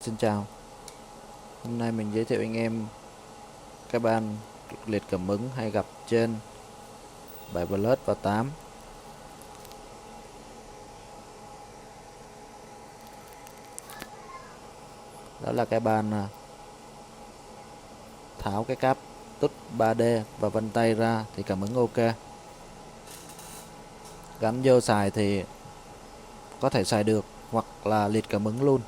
Xin chào, hôm nay mình giới thiệu anh em cái ban liệt cảm ứng hay gặp trên 7 Plus và 8. Đó là cái ban tháo cái cáp tút 3D và vân tay ra thì cảm ứng ok. Gắn vô xài thì có thể xài được hoặc là liệt cảm ứng luôn.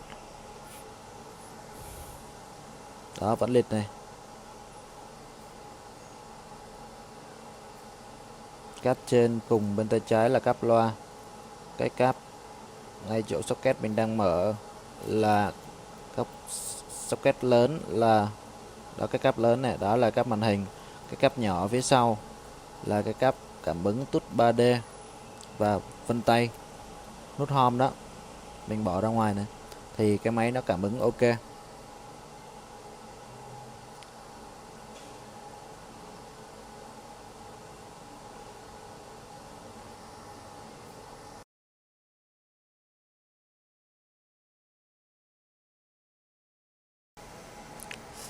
Đó, vẫn liệt này. Cáp trên cùng bên tay trái là cáp loa. Cái cáp ngay chỗ socket mình đang mở là cáp socket lớn, là đó, cái cáp lớn này, đó là cáp màn hình. Cái cáp nhỏ phía sau là cái cáp cảm ứng tút 3D và vân tay, nút home đó mình bỏ ra ngoài này thì cái máy nó cảm ứng ok.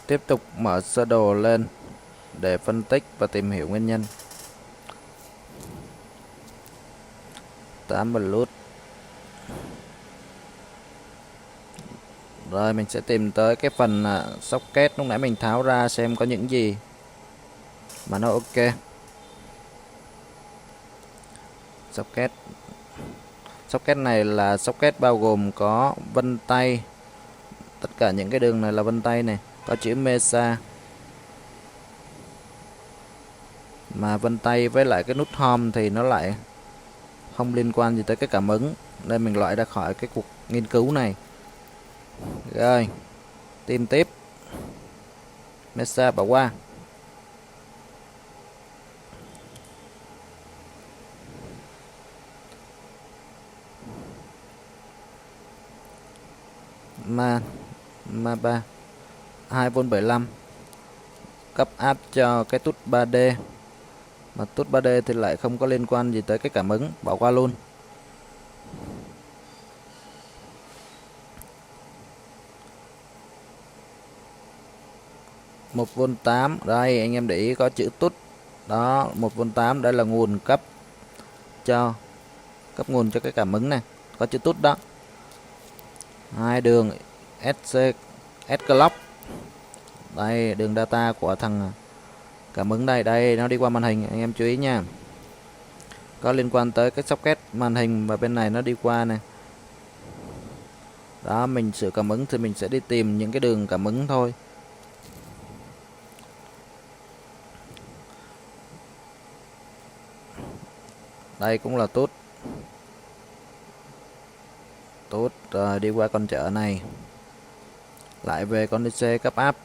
Tiếp tục mở sơ đồ lên để phân tích và tìm hiểu nguyên nhân. 8 Bluetooth. Rồi mình sẽ tìm tới cái phần socket lúc nãy mình tháo ra xem có những gì mà nó ok. Socket này là socket bao gồm có vân tay, tất cả những cái đường này là vân tay này, có chữ Mesa, mà vân tay với lại cái nút home thì nó lại không liên quan gì tới cái cảm ứng, nên mình loại ra khỏi cái cuộc nghiên cứu này. Rồi tìm tiếp. Mesa bỏ qua. Ma 3 2V75 cấp áp cho cái tút 3D, mà tút 3D thì lại không có liên quan gì tới cái cảm ứng, bỏ qua luôn. Một V 8, đây anh em để ý có chữ tút đó, 1V8 đây là nguồn cấp nguồn cho cái cảm ứng này, có chữ tút đó. Hai đường SC S clock, đây đường data của thằng cảm ứng đây nó đi qua màn hình, anh em chú ý nha, có liên quan tới cái socket màn hình, và bên này nó đi qua này. Đó, mình sửa cảm ứng thì mình sẽ đi tìm những cái đường cảm ứng thôi. Đây cũng là tút rồi đi qua con chợ này, lại về con DC cấp áp,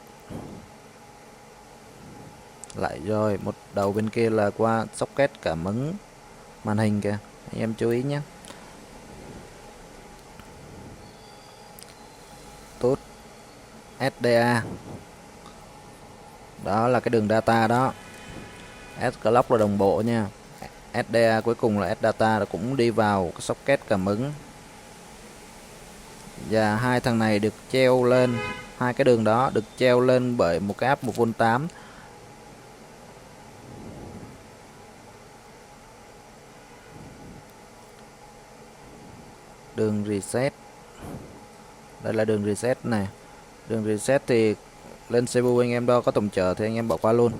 lại rồi một đầu bên kia là qua socket cảm ứng màn hình kìa, anh em chú ý nhé. Tút SDA, đó là cái đường data đó. S clock là đồng bộ nha, SDA cuối cùng là S data, nó cũng đi vào cái socket cảm ứng. Và hai thằng này được treo lên, hai cái đường đó được treo lên bởi một cái áp 1V8. Đường reset, đây là đường reset này. Đường reset thì lên CPU anh em đo có tổng trở thì anh em bỏ qua luôn.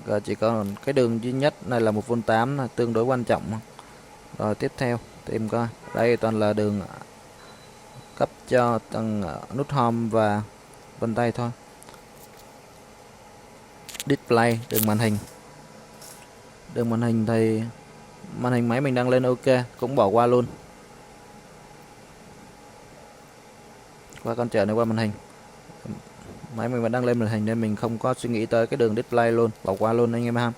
Rồi chỉ còn cái đường duy nhất này là 1V8 là tương đối quan trọng. Rồi tiếp theo tìm coi, đây toàn là đường cấp cho tầng nút home và vân tay thôi. Display, đường màn hình. Đường màn hình thì màn hình máy mình đang lên ok, cũng bỏ qua luôn. Qua con chợ này, qua màn hình. Máy mình vẫn đang lên màn hình nên mình không có suy nghĩ tới cái đường display luôn, bỏ qua luôn anh em ha.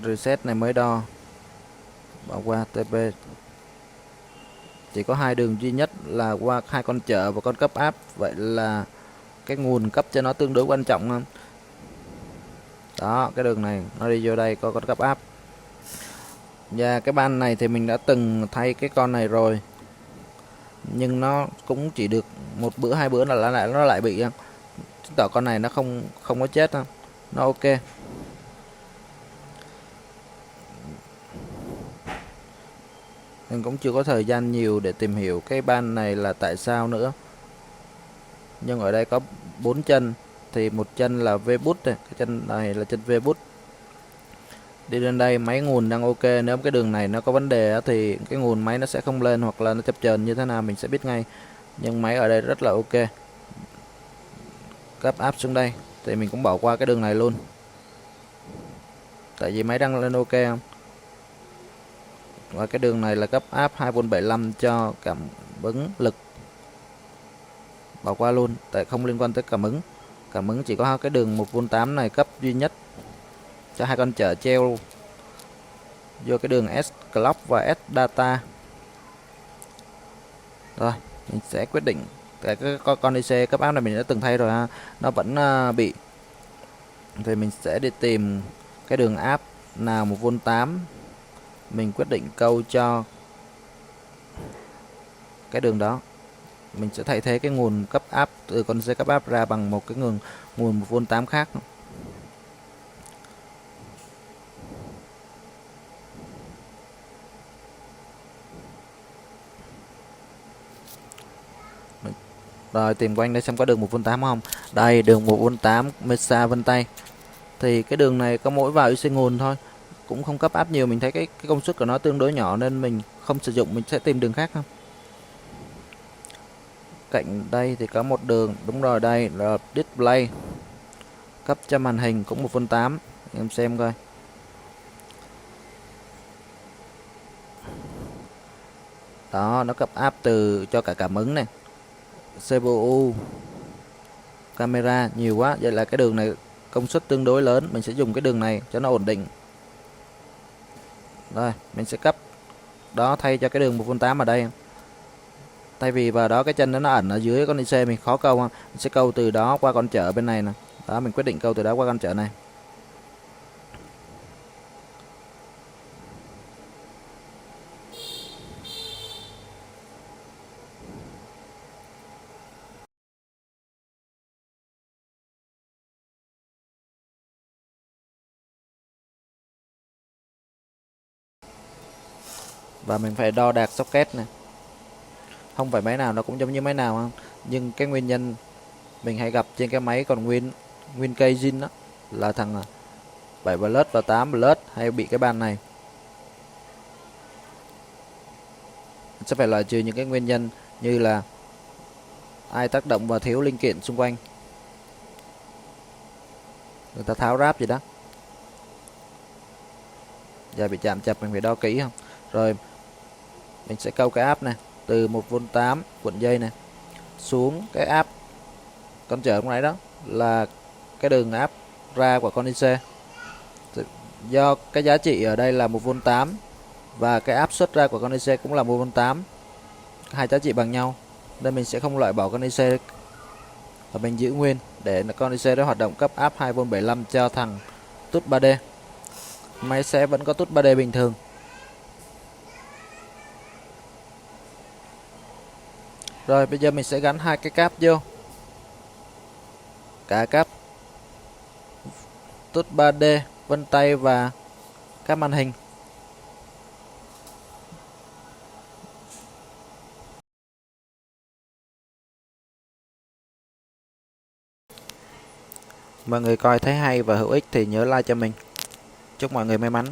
Reset này mới đo, bỏ qua. TP chỉ có hai đường duy nhất là qua hai con chợ và con cấp áp, vậy là cái nguồn cấp cho nó tương đối quan trọng không. Đó, cái đường này nó đi vô đây có con cấp áp. Và cái ban này thì mình đã từng thay cái con này rồi, nhưng nó cũng chỉ được một bữa 2 bữa là nó lại bị, chứng tỏ con này nó không có chết đâu, nó ok. Mình cũng chưa có thời gian nhiều để tìm hiểu cái ban này là tại sao nữa. Nhưng ở đây có 4 chân, thì một chân là V-boot này, cái chân này là chân V-boot. Đi lên đây máy nguồn đang ok, nếu cái đường này nó có vấn đề thì cái nguồn máy nó sẽ không lên, hoặc là nó chập chờn như thế nào mình sẽ biết ngay. Nhưng máy ở đây rất là ok. Cấp áp xuống đây thì mình cũng bỏ qua cái đường này luôn, tại vì máy đang lên ok không. Và cái đường này là cấp áp 2V75 cho cảm ứng lực, bỏ qua luôn tại không liên quan tới cảm ứng. Cảm ứng chỉ có cái đường 1V8 này cấp duy nhất cho hai con chở treo vô cái đường S clock và S data. Rồi mình sẽ quyết định cái con IC cấp áp này mình đã từng thay rồi ha, nó vẫn bị, thì mình sẽ đi tìm cái đường áp nào 1V8, mình quyết định câu cho cái đường đó. Mình sẽ thay thế cái nguồn cấp áp từ con IC cấp áp ra bằng một cái nguồn 1V8 khác. Rồi tìm quanh đây xem có đường 1V8 không. Đây, đường 1V8 Mesa Vân Tay. Thì cái đường này có mỗi vào IC nguồn thôi, cũng không cấp áp nhiều. Mình thấy cái công suất của nó tương đối nhỏ nên mình không sử dụng, mình sẽ tìm đường khác không. Cạnh đây thì có một đường, đúng rồi, đây là display cấp cho màn hình cũng 1V8. Em xem coi. Đó, nó cấp áp từ cho cả cảm ứng này, CPU, camera nhiều quá. Vậy là cái đường này công suất tương đối lớn, mình sẽ dùng cái đường này cho nó ổn định. Rồi mình sẽ cấp đó, thay cho cái đường 1V8 ở đây. Thay vì vào đó cái chân nó ẩn ở dưới con IC mình khó câu, mình sẽ câu từ đó qua con chợ bên này nè. Đó, mình quyết định câu từ đó qua con chợ này. Và mình phải đo đạc socket này. Không phải máy nào nó cũng giống như máy nào không, nhưng cái nguyên nhân mình hay gặp trên cái máy còn nguyên cây zin đó là thằng 7 plus và 8 plus hay bị cái ban này. Sẽ phải loại trừ những cái nguyên nhân như là ai tác động vào thiếu linh kiện xung quanh, người ta tháo ráp gì đó. Giờ bị chạm chập mình phải đo kỹ không. Rồi mình sẽ câu cái áp này từ 1V8 cuộn dây này xuống cái áp con chợ lúc nãy, đó là cái đường áp ra của con IC. Do cái giá trị ở đây là 1V8 và cái áp suất ra của con IC cũng là 1V8, hai giá trị bằng nhau nên mình sẽ không loại bỏ con IC và mình giữ nguyên để con IC đó hoạt động cấp áp 2V75 cho thằng tút 3D. Máy sẽ vẫn có tút 3D bình thường. Rồi bây giờ mình sẽ gắn hai cái cáp vô, cả cáp tút 3D vân tay và cáp màn hình. Mọi người coi thấy hay và hữu ích thì nhớ like cho mình. Chúc mọi người may mắn.